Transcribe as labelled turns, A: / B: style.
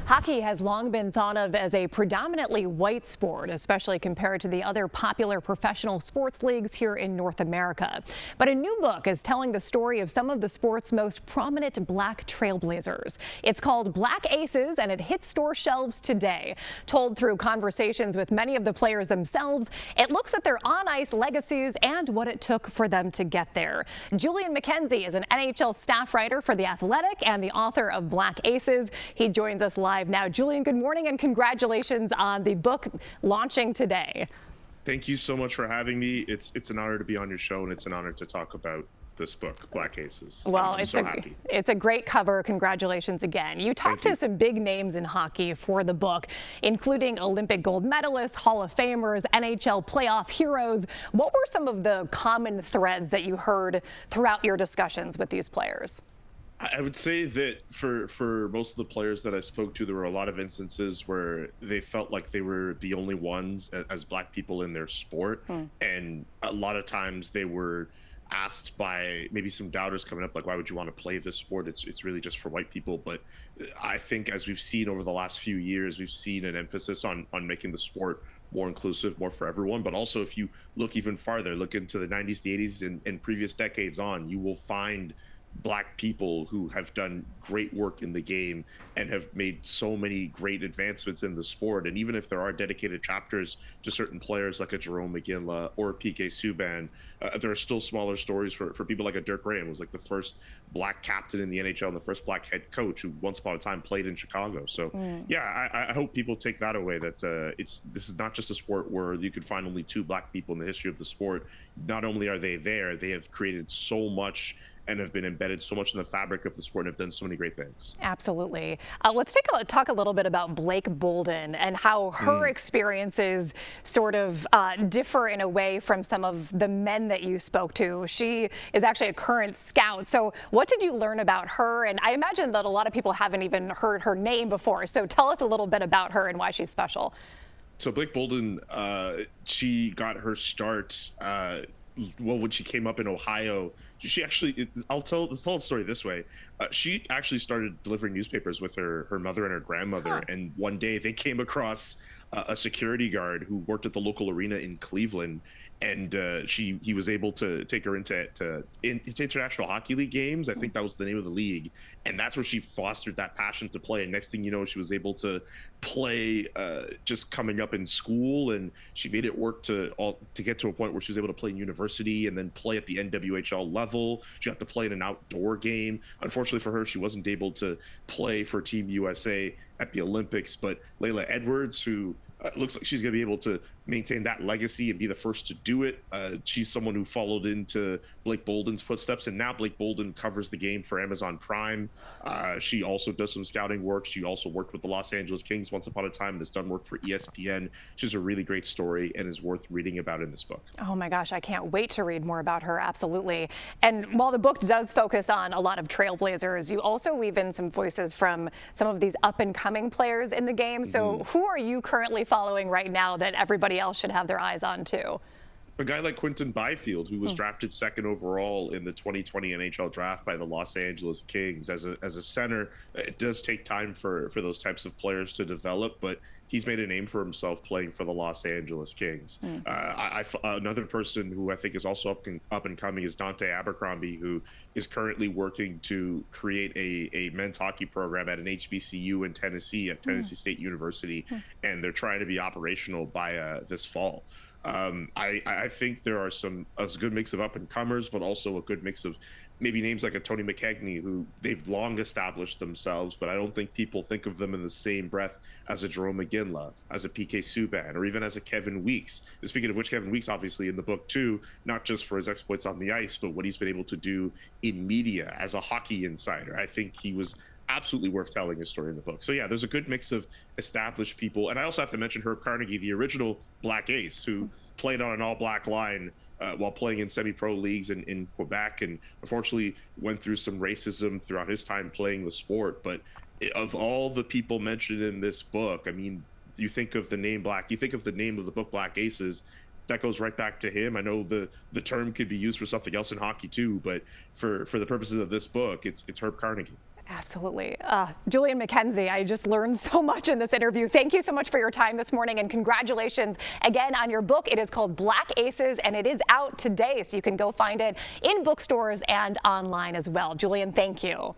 A: Hockey has long been thought of as a predominantly white sport, especially compared to the other popular professional sports leagues here in North America. But a new book is telling the story of some of the sport's most prominent black trailblazers. It's called Black Aces, and it hits store shelves today. Told through conversations with many of the players themselves, it looks at their on-ice legacies and what it took for them to get there. Julian McKenzie is an NHL staff writer for The Athletic and the author of Black Aces. He joins us live now. Julian, good morning and congratulations on the book launching today.
B: Thank you so much for having me. It's an honor to be on your show, and it's an honor to talk about this book, Black Aces.
A: Well, it's a great cover. Congratulations again. You talked to some big names in hockey for the book, including Olympic gold medalists, Hall of Famers, NHL playoff heroes. What were some of the common threads that you heard throughout your discussions with these players?
B: I would say that for most of the players that I spoke to, there were a lot of instances where they felt like they were the only ones as black people in their sport. And a lot of times they were asked by maybe some doubters coming up, like, why would you want to play this sport? It's really just for white people. But I think as we've seen over the last few years, we've seen an emphasis on making the sport more inclusive, more for everyone. But also, if you look even farther, look into the 90s, the 80s, and previous decades on, you will find black people who have done great work in the game and have made so many great advancements in the sport. And even if there are dedicated chapters to certain players like a Jerome McGinley or PK Subban, there are still smaller stories for people like a Dirk Graham, who was like the first black captain in the NHL and the first black head coach who once upon a time played in Chicago. So yeah, I hope people take that away, that this is not just a sport where you could find only two black people in the history of the sport. Not only are they there, they have created so much and have been embedded so much in the fabric of the sport and have done so many great things.
A: Absolutely. Let's talk a little bit about Blake Bolden and how her experiences sort of differ in a way from some of the men that you spoke to. She is actually a current scout. So what did you learn about her? And I imagine that a lot of people haven't even heard her name before. So tell us a little bit about her and why she's special.
B: So Blake Bolden, she got her start when she came up in Ohio. She actually, let's tell the story this way. She actually started delivering newspapers with her mother and her grandmother. And one day they came across a security guard who worked at the local arena in Cleveland. And he was able to take her into international hockey league games. I think that was the name of the league. And that's where she fostered that passion to play. And next thing you know, she was able to play just coming up in school. And she made it work to get to a point where she was able to play in university and then play at the NWHL level. She got to play in an outdoor game. Unfortunately for her, she wasn't able to play for Team USA at the Olympics. But Layla Edwards, who looks like she's going to be able to maintain that legacy and be the first to do it. She's someone who followed into Blake Bolden's footsteps, and now Blake Bolden covers the game for Amazon Prime. She also does some scouting work. She also worked with the Los Angeles Kings once upon a time and has done work for ESPN. She's a really great story and is worth reading about in this book.
A: Oh my gosh, I can't wait to read more about her. Absolutely. And while the book does focus on a lot of trailblazers, you also weave in some voices from some of these up and coming players in the game. So who are you currently following right now that everybody else should have their eyes on too?
B: A guy like Quinton Byfield, who was drafted second overall in the 2020 NHL draft by the Los Angeles Kings. As a center, it does take time for those types of players to develop, but he's made a name for himself playing for the Los Angeles Kings. Another person who I think is also up and coming is Dante Abercrombie, who is currently working to create a men's hockey program at an HBCU in Tennessee, at Tennessee State University, and they're trying to be operational by this fall. I think there are a good mix of up-and-comers, but also a good mix of maybe names like a Tony McKegney, who they've long established themselves, but I don't think people think of them in the same breath as a Jerome McGinley, as a PK Subban, or even as a Kevin Weeks. And speaking of which, Kevin Weeks, obviously in the book too, not just for his exploits on the ice, but what he's been able to do in media as a hockey insider. I think he was absolutely worth telling his story in the book. So yeah, there's a good mix of established people. And I also have to mention Herb Carnegie, the original Black Ace, who played on an all-black line while playing in semi-pro leagues in Quebec, and unfortunately went through some racism throughout his time playing the sport. But of all the people mentioned in this book, I mean, you think of the name you think of the name of the book, Black Aces, that goes right back to him. I know the term could be used for something else in hockey too, but for the purposes of this book, it's Herb Carnegie.
A: Absolutely. Julian McKenzie, I just learned so much in this interview. Thank you so much for your time this morning, and congratulations again on your book. It is called Black Aces, and it is out today, so you can go find it in bookstores and online as well. Julian, thank you.